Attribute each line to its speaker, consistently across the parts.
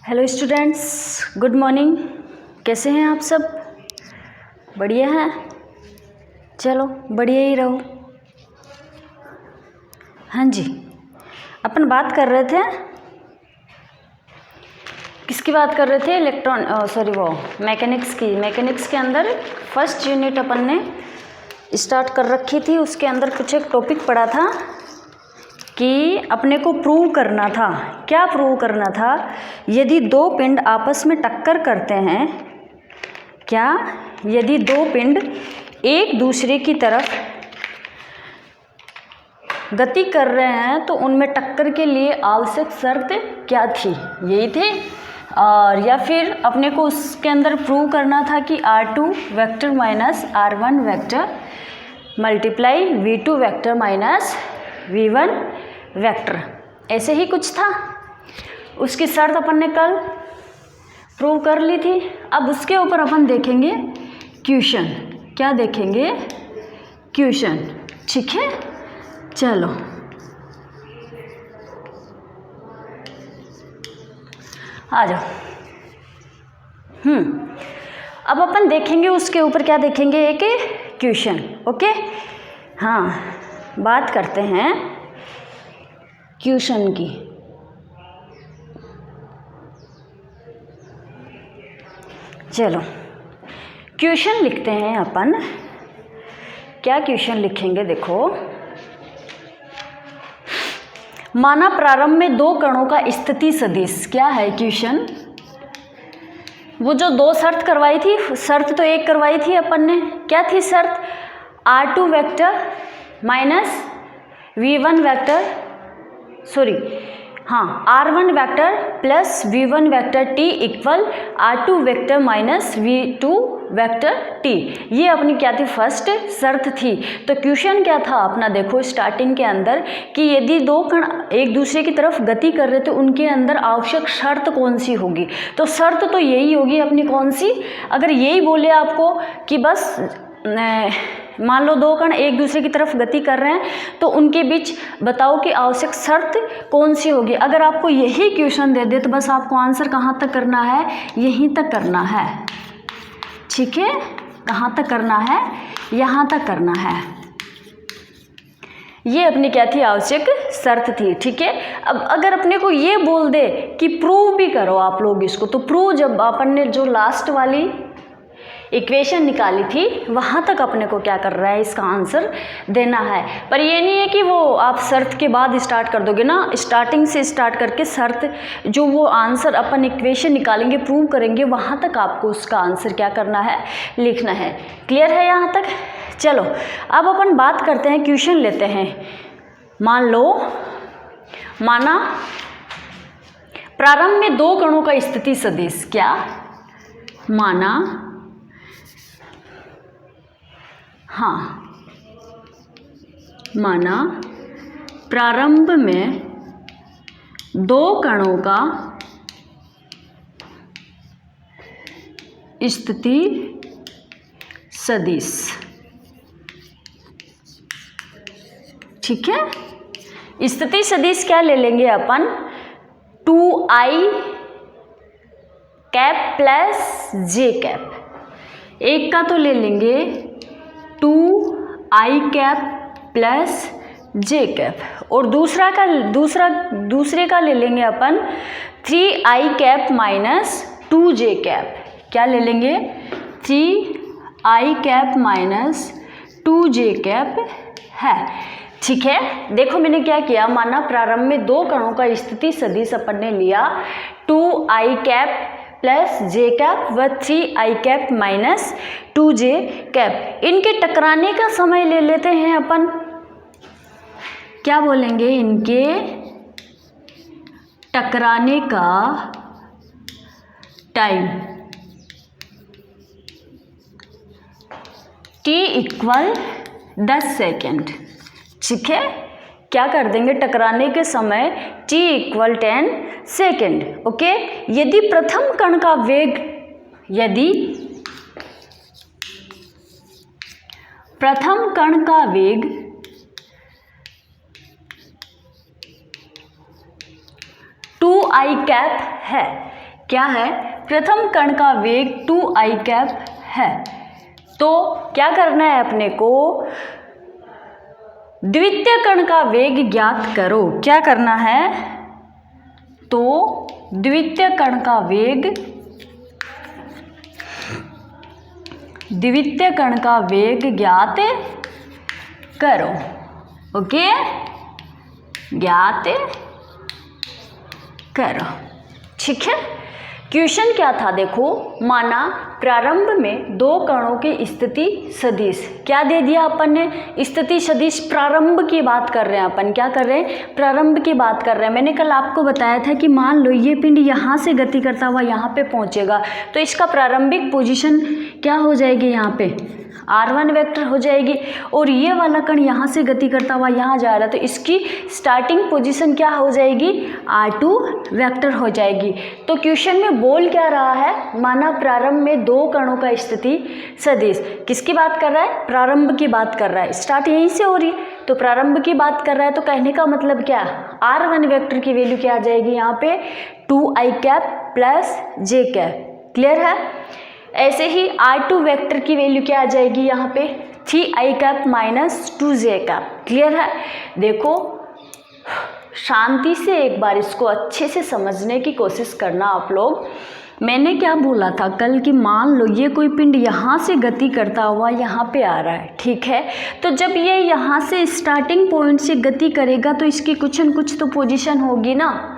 Speaker 1: Hello students, good morning. कैसे हैं आप सब? बढ़िया हैं? चलो बढ़िया ही रहो। हाँ जी, अपन बात कर रहे थे, किसकी बात कर रहे थे? मैकेनिक्स की। मैकेनिक्स के अंदर फर्स्ट यूनिट अपन ने स्टार्ट कर रखी थी। उसके अंदर कुछ एक टॉपिक पढ़ा था कि अपने को प्रूव करना था। क्या प्रूव करना था? यदि दो पिंड आपस में टक्कर करते हैं, क्या यदि दो पिंड एक दूसरे की तरफ गति कर रहे हैं तो उनमें टक्कर के लिए आवश्यक शर्त क्या थी? यही थे। और या फिर अपने को उसके अंदर प्रूव करना था कि R2 vector minus R1 vector multiply V2 vector minus V1 vector, ऐसे ही कुछ था। उसकी शर्त अपन ने कल प्रूव कर ली थी। अब उसके ऊपर अपन देखेंगे क्वेश्चन। क्या देखेंगे? क्वेश्चन। ठीक है, चलो आ जाओ। अब अपन देखेंगे उसके ऊपर क्या देखेंगे? एक क्वेश्चन। ओके, हाँ, बात करते हैं क्वेश्चन की। चलो क्वेश्चन लिखते हैं अपन। क्या क्वेश्चन लिखेंगे? देखो, माना प्रारंभ में दो कणों का स्थिति सदिश। क्या है क्वेश्चन? वो जो दो शर्त करवाई थी, शर्त तो एक करवाई थी अपन ने। क्या थी शर्त? R2 vector minus V1 vector, R1 vector plus V1 vector T equal R2 vector minus V2 vector T। ये अपनी क्या थी? फर्स्ट शर्त थी। तो क्वेश्चन क्या था अपना? देखो स्टार्टिंग के अंदर कि यदि दो कण एक दूसरे की तरफ गति कर रहे तो उनके अंदर आवश्यक शर्त कौन सी होगी? तो शर्त तो यही होगी अपनी। कौन सी? अगर यही बोले आपको कि बस मान लो दो कण एक दूसरे की तरफ गति कर रहे हैं तो उनके बीच बताओ कि आवश्यक शर्त कौन सी होगी। अगर आपको यही क्वेश्चन दे दे तो बस आपको आंसर कहाँ तक करना है? यहीं तक करना है। ठीक है, कहाँ तक करना है? यहाँ तक करना है। ये अपनी क्या थी? आवश्यक शर्त थी। ठीक है, अब अगर अपने को ये बोल दे कि प्रूव भी करो आप लोग इसको, तो प्रूव जब अपन ने जो लास्ट वाली इक्वेशन निकाली थी वहाँ तक अपने को क्या कर रहा है? इसका आंसर देना है। पर ये नहीं है कि वो आप शर्त के बाद स्टार्ट कर दोगे ना। स्टार्टिंग से स्टार्ट करके शर्त जो वो आंसर अपन इक्वेशन निकालेंगे, प्रूव करेंगे, वहाँ तक आपको उसका आंसर क्या करना है? लिखना है। क्लियर है यहाँ तक? चलो अब अपन बात करते हैं, क्वेश्चन लेते हैं। मान लो, माना प्रारंभ में दो कणों का स्थिति सदिश। क्या? माना माना प्रारंभ में दो कणों का स्थिति सदिश। ठीक है, स्थिति सदिश क्या ले लेंगे अपन? 2i cap plus j cap. एक का तो ले लेंगे 2i cap plus j cap और दूसरे का ले लेंगे अपन 3i cap minus 2j cap. क्या ले लेंगे? 3i cap minus 2j cap है। ठीक है, देखो मैंने क्या किया। माना प्रारंभ में दो कणों का स्थिति सदिश अपन ने लिया 2i cap plus j cap व 3i cap minus 2j cap. इनके टकराने का समय ले लेते हैं अपन। क्या बोलेंगे? इनके टकराने का टाइम t इक्वल 10 सेकेंड। ठीक है, क्या कर देंगे? टकराने के समय t इक्वल 10 सेकेंड। ओके, यदि प्रथम कण का वेग 2i कैप है, क्या है, प्रथम कण का वेग 2i कैप है। तो क्या करना है अपने को, द्वितीय कण का वेग ज्ञात करो। क्या करना है, तो द्वितीय कण का वेग, द्वितीय कण का वेग ज्ञात करो। ओके, ज्ञात करो। ठीक है, क्वेश्चन क्या था देखो, माना प्रारंभ में दो कणों की स्थिति सदिश, क्या दे दिया अपन ने, स्थिति सदिश प्रारंभ की बात कर रहे हैं अपन, क्या कर रहे हैं, प्रारंभ की बात कर रहे हैं। मैंने कल आपको बताया था कि मान लो ये पिंड यहाँ से गति करता हुआ यहाँ पे पहुँचेगा, तो इसका प्रारंभिक पोजीशन क्या हो जाएगी, यहाँ पे r1 वेक्टर हो जाएगी, और ये वाला कण यहाँ से गति करता हुआ यहाँ जा रहा है, तो इसकी स्टार्टिंग पोजीशन क्या हो जाएगी, r2 वेक्टर हो जाएगी। तो क्वेश्चन में बोल क्या रहा है, माना प्रारंभ में दो कणों का स्थिति सदिश, किसकी बात कर रहा है, प्रारंभ की बात कर रहा है, स्टार्ट यहीं से हो रही, तो प्रारंभ की बात कर रहा है। तो कहने का मतलब क्या, r1 वेक्टर की वैल्यू क्या आ जाएगी यहाँ पे, 2i cap plus j cap. Clear है, ऐसे ही r2 वेक्टर की वैल्यू क्या आ जाएगी यहाँ पे, 3i cap minus 2j cap. Clear है, देखो शांति से एक बार इसको अच्छे से समझने की कोशिश करना आप लोग। मैंने क्या बोला था कल कि मान लो ये कोई पिंड यहाँ से गति करता हुआ यहाँ पे आ रहा है, ठीक है, तो जब ये यहाँ से स्टार्टिंग पॉइंट से गति करेगा तो इसकी कुछ न कुछ तो पोजीशन होगी ना,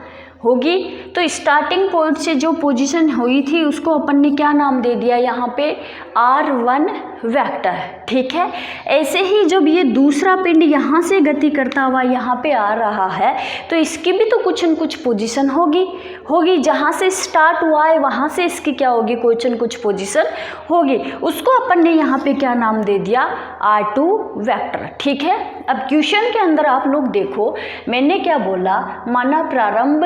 Speaker 1: होगी। तो स्टार्टिंग पॉइंट से जो पोजीशन हुई थी उसको अपन ने क्या नाम दे दिया यहाँ पे, r1 वेक्टर। ठीक है, ऐसे ही जब ये दूसरा पिंड यहाँ से गति करता हुआ यहाँ पे आ रहा है तो इसकी भी तो कुछ न कुछ पोजीशन होगी, जहाँ से स्टार्ट हुआ है वहाँ से इसकी क्या होगी, कुछ न कुछ पोजीशन होगी, उसको अपन ने यहाँ पे क्या नाम दे दिया, r2 वेक्टर। ठीक है, अब क्वेश्चन के अंदर आप लोग देखो मैंने क्या बोला, माना प्रारंभ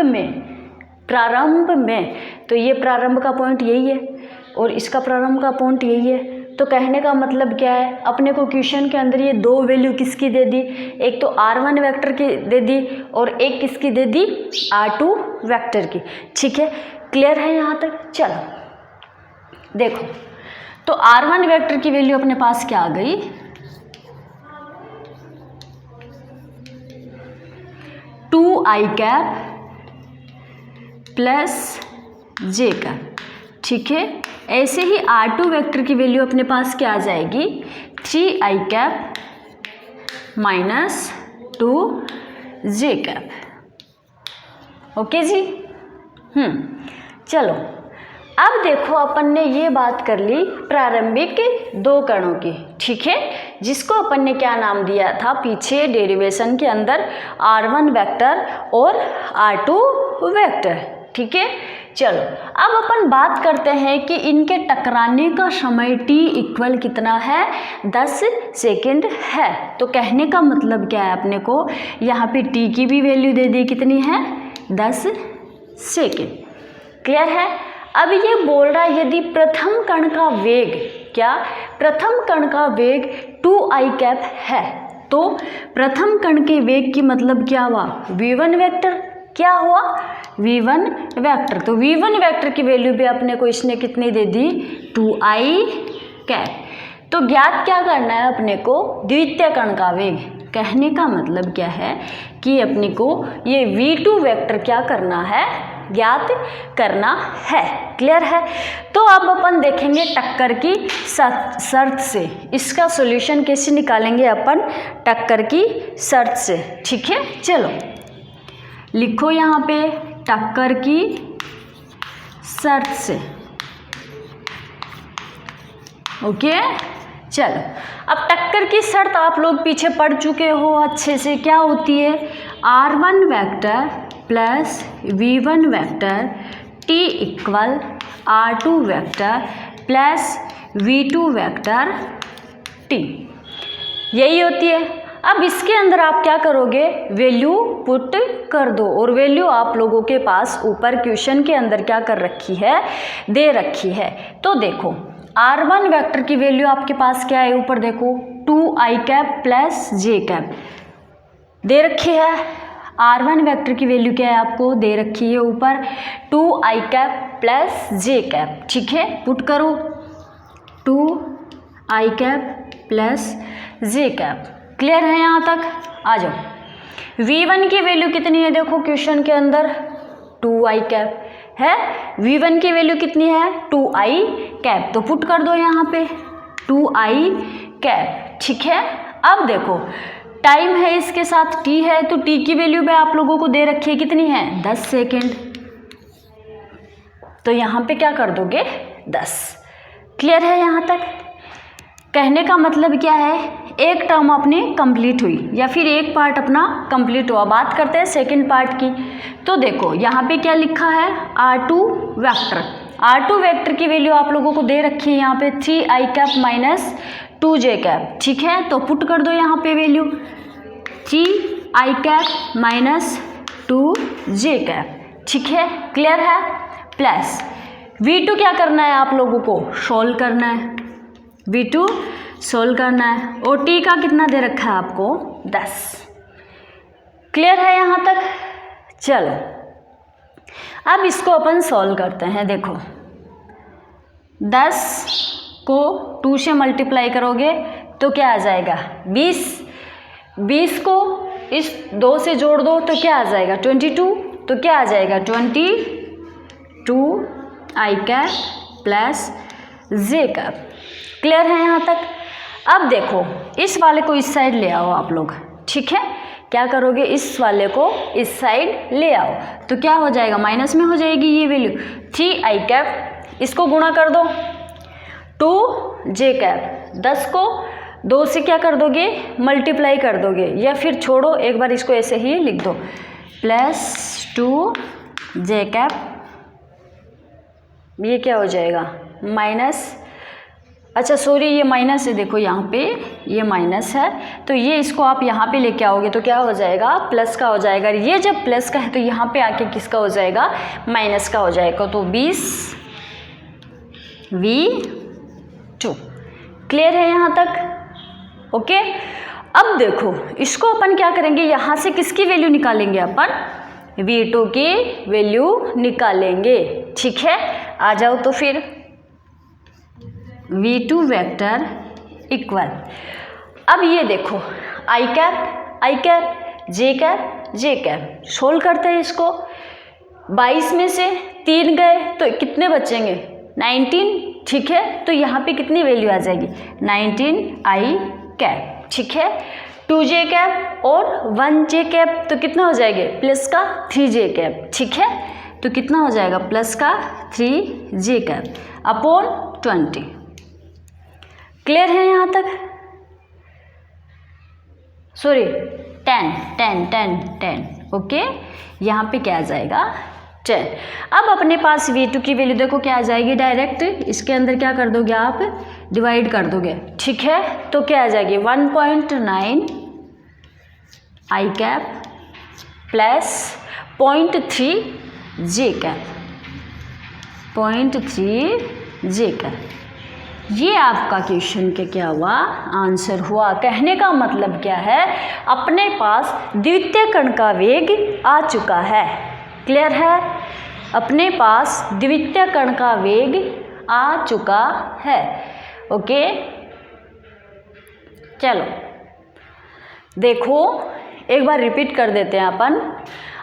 Speaker 1: में, तो ये प्रारंभ का पॉइंट यही है और इसका प्रारंभ का पॉइंट यही है। तो कहने का मतलब क्या है, अपने को क्वेश्चन के अंदर ये दो वैल्यू किसकी दे दी, एक तो r1 वेक्टर की दे दी और एक किसकी दे दी, r2 वेक्टर की। ठीक है, क्लियर है यहाँ तक। चलो देखो, तो r1 वेक्टर की वैल्यू अपने पास क्या आ गई, 2i cap plus j cap. ठीक है, ऐसे ही r2 वेक्टर की वैल्यू अपने पास क्या आ जाएगी, 3i cap minus 2j cap. Okay जी, चलो अब देखो अपन ने ये बात कर ली प्रारंभिक दो कणों की। ठीक है, जिसको अपन ने क्या नाम दिया था पीछे डेरिवेशन के अंदर, r1 वेक्टर और r2 वेक्टर। ठीक है, चलो अब अपन बात करते हैं कि इनके टकराने का समय t इक्वल कितना है, 10 सेकेंड है। तो कहने का मतलब क्या है, अपने को यहाँ पे t की भी वैल्यू दे दी, कितनी है, 10 सेकेंड। क्लियर है, अब ये बोल रहा है यदि प्रथम कण का वेग, क्या, प्रथम कण का वेग 2i कैप है, तो प्रथम कण के वेग की मतलब क्या हुआ, v1 वेक्टर, क्या हुआ, v1 वेक्टर। तो v1 वेक्टर की वैल्यू भी अपने को इसने कितनी दे दी, 2i कैप। तो ज्ञात क्या करना है अपने को, द्वितीय कण का वेग। कहने का मतलब क्या है कि अपने को ये v2 वेक्टर क्या करना है, ज्ञात करना है। क्लियर है, तो अब अपन देखेंगे टक्कर की शर्त से, इसका सॉल्यूशन कैसे निकालेंगे अपन, टक्कर की शर्त से। ठीक है, चलो लिखो यहाँ पे टक्कर की शर्त से। ओके, चलो अब टक्कर की शर्त आप लोग पीछे पढ़ चुके हो अच्छे से, क्या होती है, r1 vector plus v1 vector t equal r2 vector plus v2 vector t, यही होती है। अब इसके अंदर आप क्या करोगे, वैल्यू पुट कर दो, और वैल्यू आप लोगों के पास ऊपर क्वेश्चन के अंदर क्या कर रखी है, दे रखी है। तो देखो r1 वेक्टर की वैल्यू आपके पास क्या है, ऊपर देखो 2i cap plus j cap दे रखी है। r1 वेक्टर की वैल्यू क्या है आपको दे रखी है ऊपर 2i कैप प्लस जे कैप, ठीक है। पुट करो 2i कैप प्लस जे कैप। क्लियर है यहाँ तक? आ जाओ। v1 की वैल्यू कितनी है देखो क्वेश्चन के अंदर 2i कैप है। v1 की वैल्यू कितनी है 2i कैप, तो पुट कर दो यहाँ पे 2i कैप, ठीक है। अब देखो टाइम है इसके साथ t है, तो t की वैल्यू भी आप लोगों को दे रखी है कितनी है 10 सेकेंड, तो यहाँ पे क्या कर दोगे 10। क्लियर है यहाँ तक? कहने का मतलब क्या है, एक टर्म अपनी कंप्लीट हुई या फिर एक पार्ट अपना कंप्लीट हुआ। बात करते हैं सेकंड पार्ट की। तो देखो यहाँ पे क्या लिखा है r2 वेक्टर, r2 वेक्टर की वैल्यू आप लोगों को दे रखी है यहाँ पे 3i cap minus 2j cap, ठीक है। तो पुट कर दो यहाँ पे value 3i cap minus 2j cap, ठीक है। क्लियर है? प्लस v2 क्या करना है आप लोगों को सोल्व करना है, v2 सोल्व करना है, और t का कितना दे रखा है आपको 10। क्लियर है यहाँ तक? चलो अब इसको अपन सॉल्व करते हैं। देखो 10 को 2 से मल्टीप्लाई करोगे तो क्या आ जाएगा 20, 20 को इस 2 से जोड़ दो तो क्या आ जाएगा 22, तो क्या आ जाएगा 22i कैप प्लस जे कैप। क्लियर है यहाँ तक? अब देखो इस वाले को इस साइड ले आओ आप लोग, ठीक है। क्या करोगे इस वाले को इस साइड ले आओ तो क्या हो जाएगा माइनस में हो जाएगी ये वैल्यू 3i कैप, इसको गुणा कर दो 2j कैप, 10 को 2 से क्या कर दोगे मल्टीप्लाई कर दोगे, या फिर छोड़ो एक बार इसको ऐसे ही लिख दो प्लस 2j कैप, ये क्या हो जाएगा माइनस, अच्छा सॉरी ये माइनस है, देखो यहाँ पे ये माइनस है, तो ये इसको आप यहाँ पे लेके आओगे तो क्या हो जाएगा प्लस का हो जाएगा। ये जब प्लस का है तो यहाँ पे आके किसका हो जाएगा माइनस का हो जाएगा, तो 20v2। क्लियर है यहाँ तक? ओके। अब देखो इसको अपन क्या करेंगे, यहाँ से किसकी वैल्यू निकालेंगे अपन v2 की वैल्यू निकालेंगे, ठीक है। आ जाओ तो फिर v2 वेक्टर इक्वल, अब ये देखो i cap j cap solve करते हैं इसको। 22 में से 3 गए तो कितने बचेंगे 19, ठीक है। तो यहाँ पे कितनी वैल्यू आ जाएगी 19i कैप, ठीक है। 2j कैप और 1j कैप तो कितना हो जाएगा प्लस का 3j कैप, ठीक है। तो कितना हो जाएगा प्लस का 3j कैप अपॉन 20। क्लियर है यहाँ तक? Sorry 10 okay. यहाँ पे क्या आ जाएगा 10। अब अपने पास v2 की वैल्यू देखो क्या आ जाएगी, डायरेक्ट इसके अंदर क्या कर दोगे आप डिवाइड कर दोगे, ठीक है। तो क्या आ जाएगी 1.9 i cap plus 0.3 j cap, 0.3 j cap. ये आपका क्वेश्चन के क्या हुआ आंसर हुआ। कहने का मतलब क्या है, अपने पास द्वितीय कण का वेग आ चुका है। क्लियर है? अपने पास द्वितीय कण का वेग आ चुका है। ओके चलो देखो एक बार रिपीट कर देते हैं।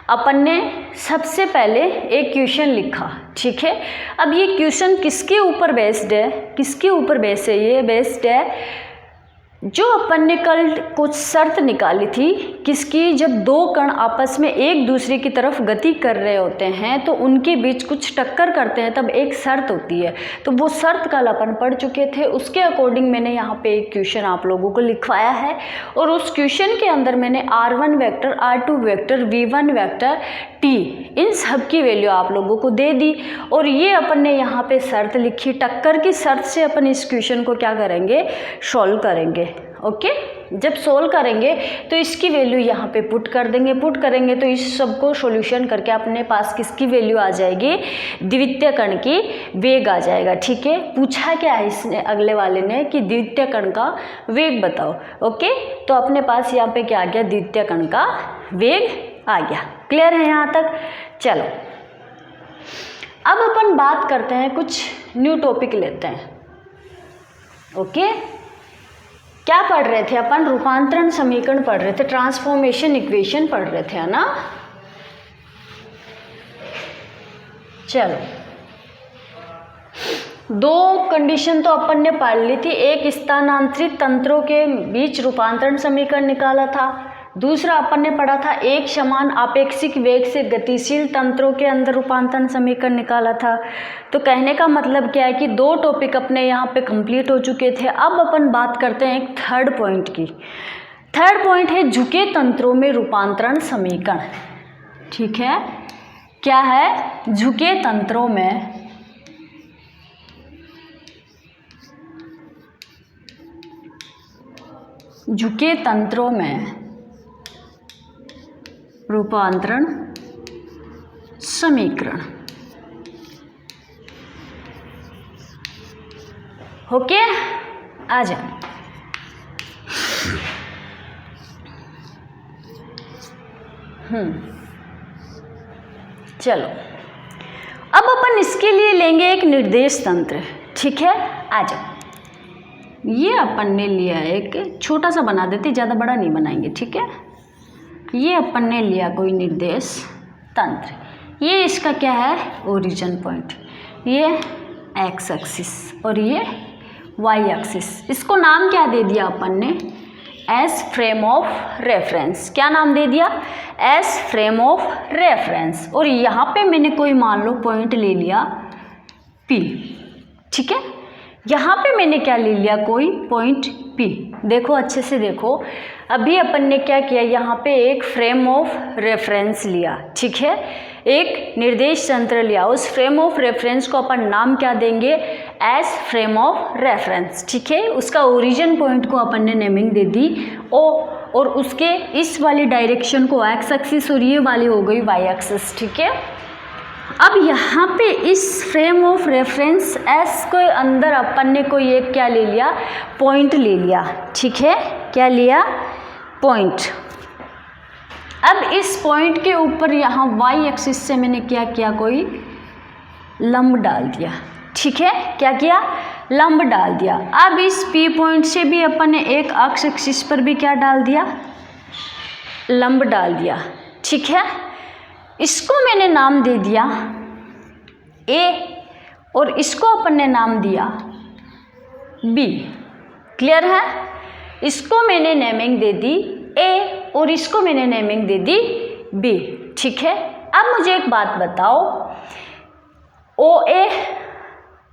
Speaker 1: अपन ने सबसे पहले एक क्वेश्चन लिखा, ठीक है। अब ये क्वेश्चन किसके ऊपर बेस्ड है, किसके ऊपर बेस्ड है, ये बेस्ड है जो अपन ने कल कुछ शर्त निकाली थी किसकी, जब दो कण आपस में एक दूसरे की तरफ गति कर रहे होते हैं तो उनके बीच कुछ टक्कर करते हैं तब एक शर्त होती है। तो वो शर्त कल अपन पढ़ चुके थे, उसके अकॉर्डिंग मैंने यहाँ पे एक क्वेश्चन आप लोगों को लिखवाया है और उस क्वेश्चन के अंदर मैंने r1 vector, r2 vector, v1 vector, t इन सब की वैल्यू आप लोगों को दे दी और ये अपन ने यहाँ पे शर्त लिखी। टक्कर की शर्त से अपन इस क्वेश्चन को क्या करेंगे, सॉल्व करेंगे। ओके जब सोल्व करेंगे तो इसकी वैल्यू यहाँ पे पुट कर देंगे, पुट करेंगे तो इस सब को सॉल्यूशन करके अपने पास किसकी वैल्यू आ जाएगी, द्वितीय कण की वेग आ जाएगा। ठीक है, पूछा क्या है इसने अगले वाले ने कि द्वितीय कण का वेग बताओ। ओके तो अपने पास यहाँ पे क्या आ गया, द्वितीय कण का वेग आ गया। क्लियर है यहाँ तक? चलो अब अपन बात करते हैं, कुछ न्यू टॉपिक लेते हैं। ओके, क्या पढ़ रहे थे अपन? रूपांतरण समीकरण पढ़ रहे थे, ट्रांसफॉर्मेशन इक्वेशन पढ़ रहे थे, है ना? चलो, दो कंडीशन तो अपन ने पढ़ ली थी। एक, स्थानांतरित तंत्रों के बीच रूपांतरण समीकरण निकाला था। दूसरा अपन ने पढ़ा था एक समान आपेक्षिक वेग से गतिशील तंत्रों के अंदर रूपांतरण समीकरण निकाला था। तो कहने का मतलब क्या है कि दो टॉपिक अपने यहाँ पे कंप्लीट हो चुके थे। अब अपन बात करते हैं एक थर्ड पॉइंट की। थर्ड पॉइंट है झुके तंत्रों में रूपांतरण समीकरण। ठीक है, क्या है? झुके तंत्रों में रूपांतरण समीकरण। ओके, आ जाए। चलो अब अपन इसके लिए लेंगे एक निर्देश तंत्र। ठीक है, आ जाओ। ये अपन ने लिया एक छोटा सा बना देते, ज़्यादा बड़ा नहीं बनाएंगे। ठीक है, ये अपन ने लिया कोई निर्देश तंत्र। ये इसका क्या है? Origin point. ये एक्स एक्सिस और ये वाई एक्सिस। इसको नाम क्या दे दिया अपन ने? S frame of reference. क्या नाम दे दिया? S frame of reference. और यहाँ पे मैंने कोई मान लो पॉइंट ले लिया P। ठीक है, यहाँ पे मैंने क्या ले लिया? कोई पॉइंट P। देखो अच्छे से देखो, अभी अपन ने क्या किया? यहाँ पे एक फ्रेम ऑफ रेफरेंस लिया। ठीक है, एक निर्देश तंत्र लिया। उस फ्रेम ऑफ रेफरेंस को अपन नाम क्या देंगे? S frame of reference. ठीक है, उसका ओरिजिन पॉइंट को अपन ने नेमिंग दे दी और उसके इस वाली डायरेक्शन को एक्स एक्सिस और ये वाली हो गई वाई एक्सिस। ठीक है, अब यहाँ पे इस फ्रेम ऑफ रेफरेंस एस के अंदर अपन ने कोई एक क्या ले लिया? पॉइंट ले लिया। ठीक है, क्या लिया? पॉइंट। अब इस पॉइंट के ऊपर यहाँ वाई एक्सिस से मैंने क्या किया? कोई लंब डाल दिया। ठीक है, क्या किया? लंब डाल दिया। अब इस पी पॉइंट से भी अपन ने एक अक्ष एक्सिस पर भी क्या डाल दिया? लंब डाल दिया। ठीक है, इसको मैंने नाम दे दिया A और इसको अपन ने नाम दिया B। क्लियर है? इसको मैंने नेमिंग दे दी A और इसको मैंने नेमिंग दे दी B। ठीक है, अब मुझे एक बात बताओ, OA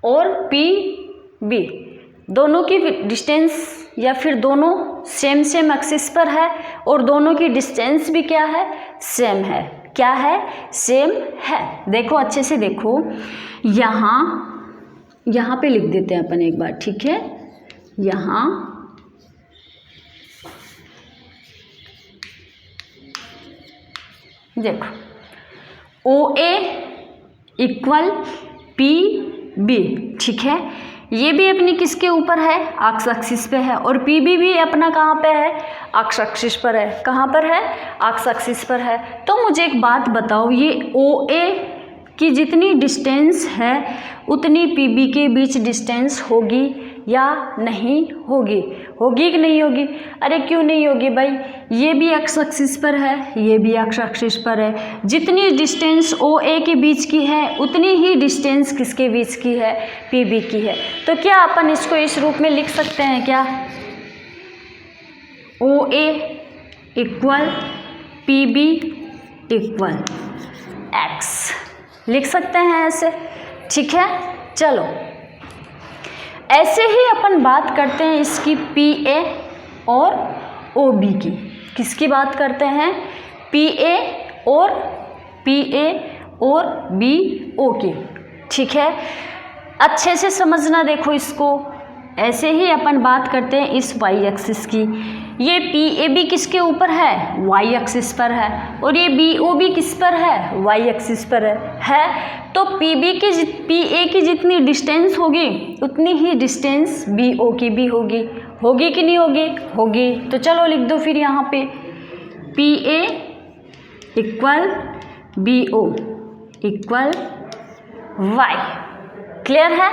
Speaker 1: और PB दोनों की डिस्टेंस या फिर दोनों सेम एक्सिस पर है और दोनों की डिस्टेंस भी क्या है? सेम है। क्या है? सेम है। देखो अच्छे से देखो, यहाँ पे लिख देते हैं अपन एक बार। ठीक है, यहाँ देखो OA इक्वल PB। ठीक है, ये भी अपनी किसके ऊपर है? एक्स एक्सिस पे है। और PB भी अपना कहाँ पे है? एक्स एक्सिस पर है। कहाँ पर है? एक्स एक्सिस पर है। तो मुझे एक बात बताओ, ये OA की जितनी डिस्टेंस है उतनी PB के बीच डिस्टेंस होगी या नहीं होगी? होगी कि नहीं होगी? अरे क्यों नहीं होगी भाई? ये भी एक्स एक्सिस पर है, ये भी एक्स एक्सिस पर है। जितनी डिस्टेंस OA के बीच की है उतनी ही डिस्टेंस किसके बीच की है? PB की है। तो क्या अपन इसको इस रूप में लिख सकते हैं क्या? OA equal PB equal X लिख सकते हैं ऐसे। ठीक है, चलो ऐसे ही अपन बात करते हैं इसकी PA और OB की। किसकी बात करते हैं? PA और BO की। ठीक है, अच्छे से समझना। देखो इसको ऐसे ही अपन बात करते हैं इस y एक्सिस की। ये PAB किसके ऊपर है? y एक्सिस पर है। और ये BOB किस पर है? y एक्सिस पर है। तो PA की जितनी डिस्टेंस होगी उतनी ही डिस्टेंस BO की भी होगी। होगी कि नहीं होगी? होगी। तो चलो लिख दो फिर यहाँ पे PA equal B O equal Y. Clear है?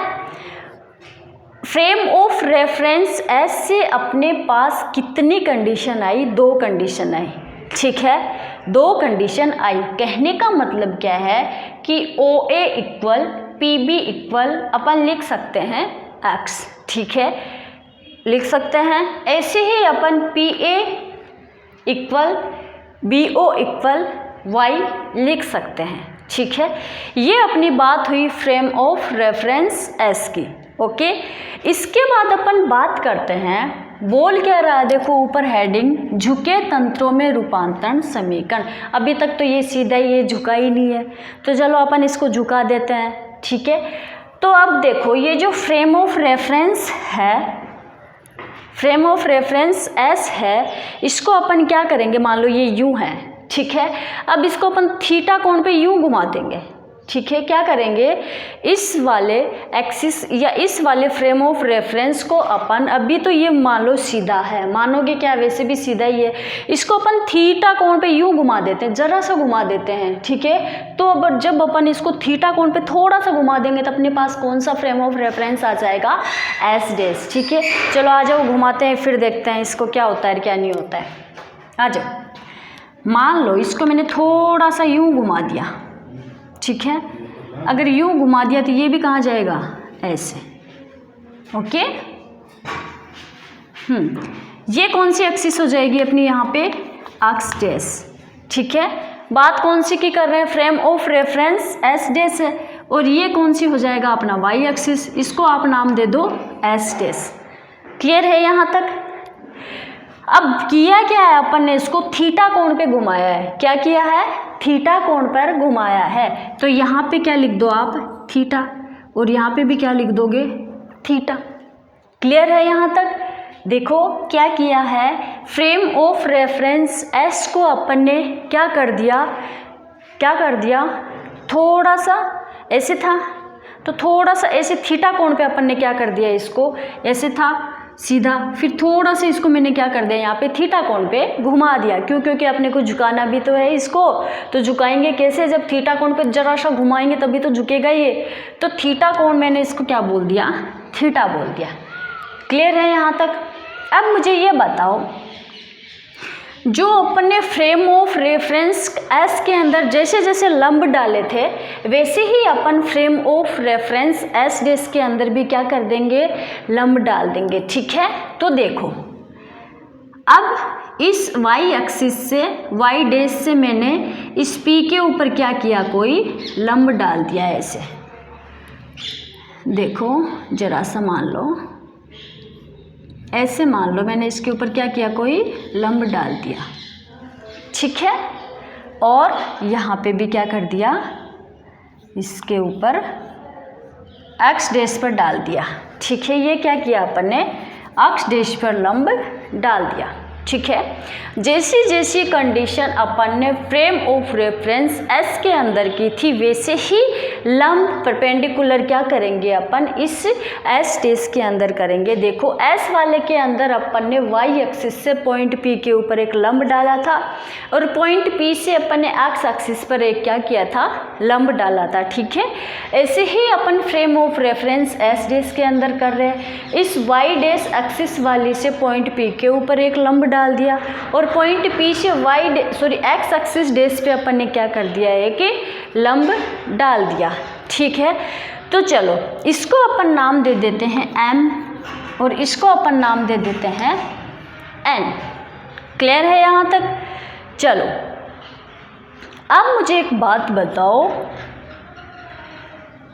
Speaker 1: फ्रेम ऑफ रेफरेंस एस से अपने पास कितनी कंडीशन आई? 2 कंडीशन आई। ठीक है, 2 कंडीशन आई। कहने का मतलब क्या है कि ओ ए इक्वल पी बी इक्वल अपन लिख सकते हैं एक्स। ठीक है, लिख सकते हैं। ऐसे ही अपन P A equal B O equal Y लिख सकते हैं। ठीक है, ये अपनी बात हुई फ्रेम ऑफ रेफरेंस एस की। ओके, इसके बाद अपन बात करते हैं, बोल क्या रहा है, देखो ऊपर हेडिंग, झुके तंत्रों में रूपांतरण समीकरण। अभी तक तो ये सीधा ये झुका ही नहीं है, तो चलो अपन इसको झुका देते हैं। ठीक है, तो अब देखो ये जो फ्रेम ऑफ रेफरेंस है, फ्रेम ऑफ रेफरेंस एस है, इसको अपन क्या करेंगे, मान लो ये यूं है। ठीक है, अब इसको अपन थीटा कोण पे यूं घुमा देंगे। ठीक है, क्या करेंगे, इस वाले एक्सिस या इस वाले फ्रेम ऑफ रेफरेंस को अपन, अभी तो ये मान लो सीधा है, मानोगे क्या, वैसे भी सीधा ही है, इसको अपन थीटा कोण पे यूं घुमा देते हैं, जरा सा घुमा देते हैं। ठीक है, तो अब जब अपन इसको थीटा कोण पे थोड़ा सा घुमा देंगे तो अपने पास कौन सा फ्रेम ऑफ रेफरेंस आ जाएगा, एस डैश। ठीक है, चलो आ जाओ घुमाते हैं, फिर देखते हैं इसको क्या होता है क्या नहीं होता है। आ जाओ, मान लो इसको मैंने थोड़ा सा यूं घुमा दिया। ठीक है, अगर यूं घुमा दिया तो ये भी कहाँ जाएगा, ऐसे। ओके, ये कौन सी एक्सिस हो जाएगी अपनी यहाँ पे, एक्स डैश। ठीक है, बात कौन सी की कर रहे हैं, frame of reference S dash है, और ये कौन सी हो जाएगा अपना वाई एक्सिस, इसको आप नाम दे दो एस डैश। क्लियर है यहाँ तक? अब किया क्या है अपन ने, इसको थीटा कोण पे घुमाया है। क्या किया है, थीटा कोण पर घुमाया है, तो यहाँ पे क्या लिख दो आप, थीटा, और यहाँ पे भी क्या लिख दोगे, थीटा। क्लियर है यहाँ तक? देखो क्या किया है, फ्रेम ऑफ रेफरेंस एस को अपन ने क्या कर दिया, थोड़ा सा ऐसे था, तो थोड़ा सा ऐसे थीटा कोण पे अपन ने क्या कर दिया, इसको ऐसे था सीधा, फिर थोड़ा सा इसको मैंने क्या कर दिया, यहाँ पे थीटा कोण पे घुमा दिया। क्यों? क्योंकि अपने को झुकाना भी तो है इसको, तो झुकाएंगे कैसे, जब थीटा कोण पे जरा सा घुमाएंगे तभी तो झुकेगा ये, तो थीटा कोण मैंने इसको क्या बोल दिया, थीटा बोल दिया। क्लियर है यहाँ तक? अब मुझे ये बताओ, जो अपन ने फ्रेम ऑफ रेफरेंस एस के अंदर जैसे जैसे लंब डाले थे, वैसे ही अपन frame of reference S dash के अंदर भी क्या कर देंगे, लंब डाल देंगे। ठीक है, तो देखो अब इस वाई एक्सिस से, वाई डैश से मैंने इस पी के ऊपर क्या किया, कोई लंब डाल दिया ऐसे। देखो जरा सा मान लो, ऐसे मान लो मैंने इसके ऊपर क्या किया, कोई लंब डाल दिया। ठीक है, और यहाँ पे भी क्या कर दिया, इसके ऊपर एक्स डैश पर डाल दिया। ठीक है, ये क्या किया अपन ने, एक्स डैश पर लंब डाल दिया। ठीक है, जैसी जैसी कंडीशन अपन ने फ्रेम ऑफ रेफरेंस एस के अंदर की थी, वैसे ही लंब परपेंडिकुलर क्या करेंगे अपन इस एस डैश के अंदर करेंगे। देखो एस वाले के अंदर अपन ने वाई एक्सिस से पॉइंट पी के ऊपर एक लंब डाला था, और पॉइंट पी से अपन ने एक्स एक्सिस पर एक क्या किया था, लंब डाला था। ठीक है, ऐसे ही अपन frame of reference S dash के अंदर कर रहे हैं, इस वाई डैश एक्सिस वाली से पॉइंट पी के ऊपर एक लंब डाल दिया, और पॉइंट पी से एक्स एक्सिस डैश पे अपन ने क्या कर दिया है कि लंब डाल दिया। ठीक है, तो चलो इसको अपन नाम दे देते हैं एम, और इसको अपन नाम दे देते हैं एन। क्लियर है यहाँ तक? चलो अब मुझे एक बात बताओ,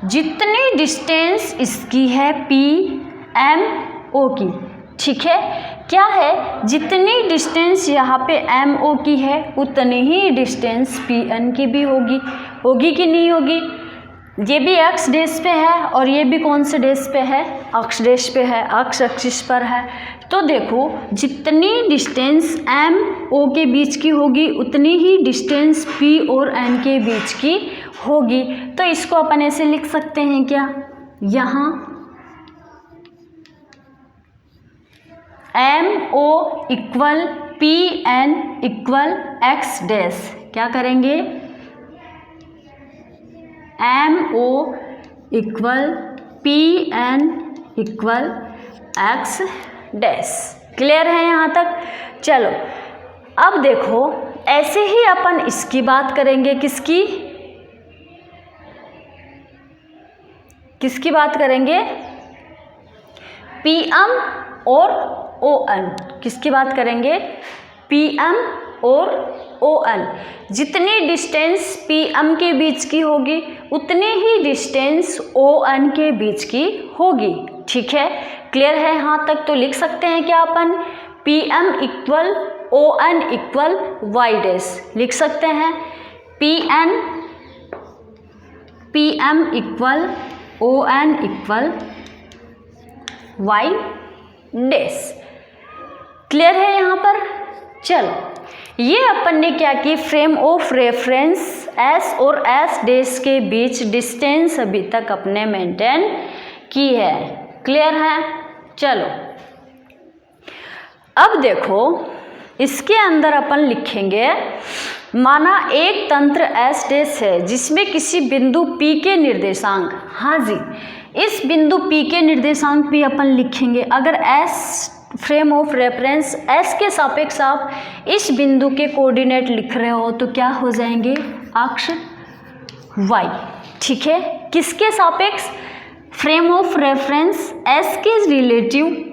Speaker 1: जितनी डिस्टेंस इसकी है पी एम ओ की, ठीक है, क्या है, जितनी डिस्टेंस यहाँ पे एम ओ की है उतनी ही डिस्टेंस पी एन की भी होगी कि नहीं होगी। ये भी एक्स डैश पे है और ये भी कौन से डैश पे है, एक्स डैश पे है, एक्स एक्सिस पर है। तो देखो जितनी डिस्टेंस एम ओ के बीच की होगी उतनी ही डिस्टेंस पी और एन के बीच की होगी। तो इसको अपन ऐसे लिख सकते हैं क्या, यहाँ M O equal P N equal X dash, क्या करेंगे, MO equal PN equal X dash. Clear है यहाँ तक? चलो अब देखो, ऐसे ही अपन इसकी बात करेंगे, किसकी बात करेंगे, PM और ON। किसकी बात करेंगे, PM और ON। जितनी डिस्टेंस PM के बीच की होगी उतनी ही डिस्टेंस ON के बीच की होगी। ठीक है, क्लियर है यहाँ तक? तो लिख सकते हैं क्या अपन, PM equal ON equal Y dash लिख सकते हैं। PM equal ON equal Y dash. Clear है यहाँ पर? चलो ये अपन ने क्या की, फ्रेम ऑफ रेफरेंस S और S डैश के बीच डिस्टेंस अभी तक अपने मेंटेन की है। क्लियर है? चलो अब देखो, इसके अंदर अपन लिखेंगे, माना एक तंत्र S डैश है जिसमें किसी बिंदु P के निर्देशांक, हाँ जी, इस बिंदु P के निर्देशांक भी अपन लिखेंगे। अगर S frame of reference S के सापेक्ष आप इस बिंदु के कोऑर्डिनेट लिख रहे हो तो क्या हो जाएंगे, अक्ष Y। ठीक है, किसके सापेक्ष, फ्रेम ऑफ रेफरेंस S के रिलेटिव।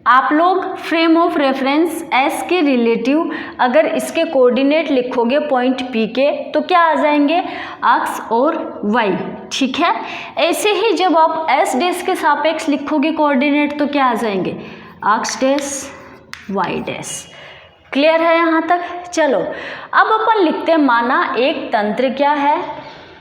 Speaker 1: आप लोग फ्रेम ऑफ रेफरेंस S के रिलेटिव अगर इसके कोऑर्डिनेट लिखोगे पॉइंट P के तो क्या आ जाएंगे, अक्ष और Y। ठीक है, ऐसे ही जब आप S डैश के सापेक्ष लिखोगे कोऑर्डिनेट तो क्या आ जाएंगे, अक्ष डैश Y डैश। क्लियर है यहाँ तक? चलो अब अपन लिखते हैं, माना एक तंत्र क्या है,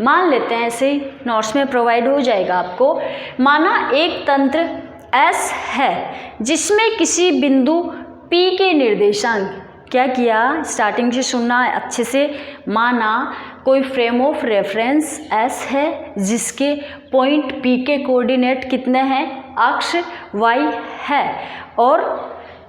Speaker 1: मान लेते हैं ऐसे ही, नोट्स में प्रोवाइड हो जाएगा आपको। माना एक तंत्र S है जिसमें किसी बिंदु P के निर्देशांक, क्या किया, स्टार्टिंग से सुनना अच्छे से। माना कोई फ्रेम ऑफ रेफरेंस S है जिसके पॉइंट P के कोऑर्डिनेट कितने हैं, अक्ष Y है, और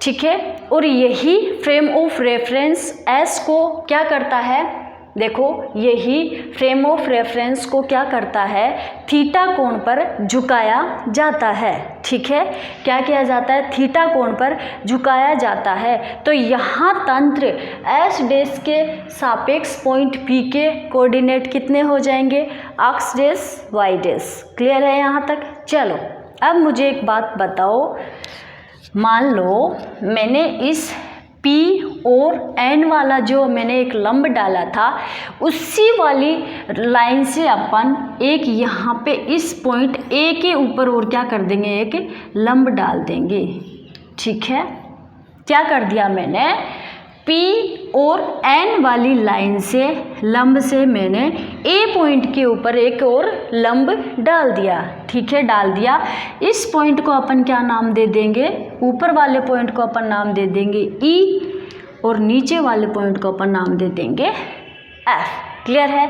Speaker 1: ठीक है, और यही फ्रेम ऑफ रेफरेंस S को क्या करता है, देखो यही फ्रेम ऑफ रेफरेंस को क्या करता है, थीटा कोण पर झुकाया जाता है। ठीक है, क्या किया जाता है, थीटा कोण पर झुकाया जाता है। तो यहाँ तंत्र S डैश के सापेक्ष पॉइंट P के कोऑर्डिनेट कितने हो जाएंगे, अक्ष डैश Y डैश। क्लियर है यहाँ तक? चलो अब मुझे एक बात बताओ, मान लो मैंने इस P और N वाला जो मैंने एक लंब डाला था उसी वाली लाइन से अपन एक यहाँ पे इस पॉइंट A के ऊपर और क्या कर देंगे, एक लंब डाल देंगे। ठीक है, क्या कर दिया मैंने, P और N वाली लाइन से लंब से मैंने A पॉइंट के ऊपर एक और लंब डाल दिया। ठीक है, डाल दिया। इस पॉइंट को अपन क्या नाम दे देंगे, ऊपर वाले पॉइंट को अपन नाम दे देंगे E और नीचे वाले पॉइंट को अपन नाम दे देंगे F। क्लियर है?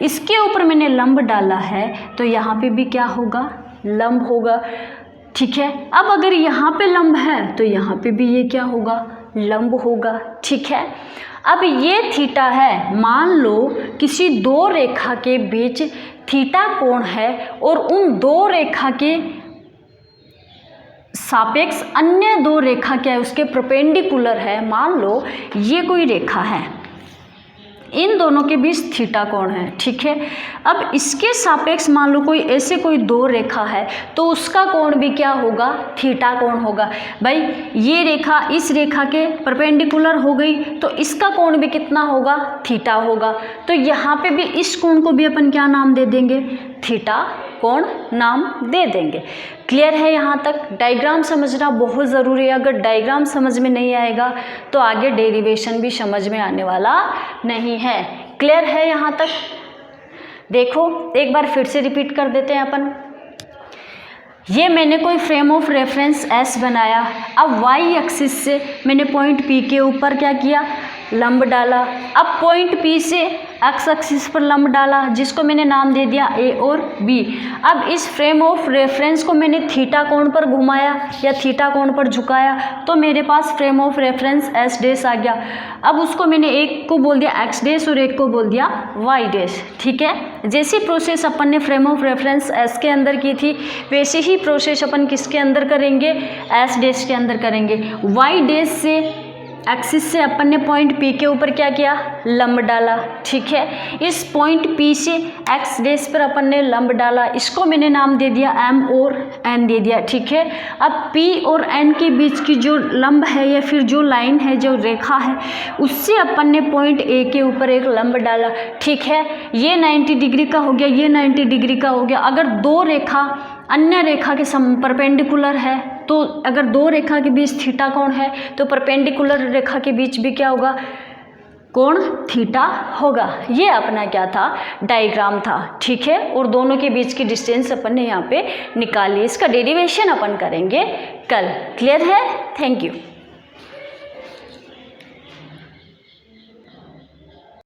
Speaker 1: इसके ऊपर मैंने लंब डाला है तो यहाँ पे भी क्या होगा, लंब होगा। ठीक है, अब अगर यहाँ पे लंब है तो यहाँ पे भी ये क्या होगा, लंब होगा। ठीक है, अब ये थीटा है, मान लो किसी दो रेखा के बीच थीटा कोण है और उन दो रेखा के सापेक्ष अन्य दो रेखा क्या है, उसके परपेंडिकुलर है। मान लो ये कोई रेखा है, इन दोनों के बीच थीटा कोण है। ठीक है, अब इसके सापेक्ष मान लो कोई ऐसे कोई दो रेखा है तो उसका कोण भी क्या होगा, थीटा कोण होगा। भाई ये रेखा इस रेखा के परपेंडिकुलर हो गई तो इसका कोण भी कितना होगा, थीटा होगा। तो यहाँ पे भी इस कोण को भी अपन क्या नाम दे देंगे, थीटा कोण नाम दे देंगे। क्लियर है यहाँ तक? डायग्राम समझना बहुत ज़रूरी है, अगर डायग्राम समझ में नहीं आएगा तो आगे डेरिवेशन भी समझ में आने वाला नहीं है। क्लियर है यहाँ तक? देखो एक बार फिर से रिपीट कर देते हैं अपन। ये मैंने कोई फ्रेम ऑफ रेफरेंस S बनाया, अब Y एक्सिस से मैंने पॉइंट P के ऊपर क्या किया, लंब डाला। अब पॉइंट P से एक्स एक्सिस पर लंब डाला जिसको मैंने नाम दे दिया ए और बी। अब इस फ्रेम ऑफ रेफरेंस को मैंने थीटा कोण पर घुमाया या थीटा कोण पर झुकाया तो मेरे पास frame of reference S dash आ गया। अब उसको मैंने एक को बोल दिया एक्स डैश और एक को बोल दिया वाई डैश। ठीक है, जैसी प्रोसेस अपन ने फ्रेम ऑफ रेफरेंस एस के अंदर की थी वैसे ही प्रोसेस अपन किसके अंदर करेंगे, एस डैश के अंदर करेंगे। वाई डैश से एक्सिस से अपन ने पॉइंट पी के ऊपर क्या किया, लंब डाला। ठीक है, इस पॉइंट पी से एक्स डैश पर अपन ने लंब डाला, इसको मैंने नाम दे दिया एम और एन दे दिया। ठीक है, अब पी और एन के बीच की जो लंब है या फिर जो लाइन है, जो रेखा है, उससे अपन ने पॉइंट ए के ऊपर एक लंब डाला। ठीक है, ये 90 डिग्री का हो गया, ये 90 डिग्री का हो गया। अगर दो रेखा अन्य रेखा के परपेंडिकुलर है तो अगर दो रेखा के बीच थीटा कोण है तो परपेंडिकुलर रेखा के बीच भी क्या होगा, कोण थीटा होगा। ये अपना क्या था, डायग्राम था। ठीक है, और दोनों के बीच की डिस्टेंस अपन ने यहाँ पे निकाली। इसका डेरिवेशन अपन करेंगे कल। क्लियर है? Thank you.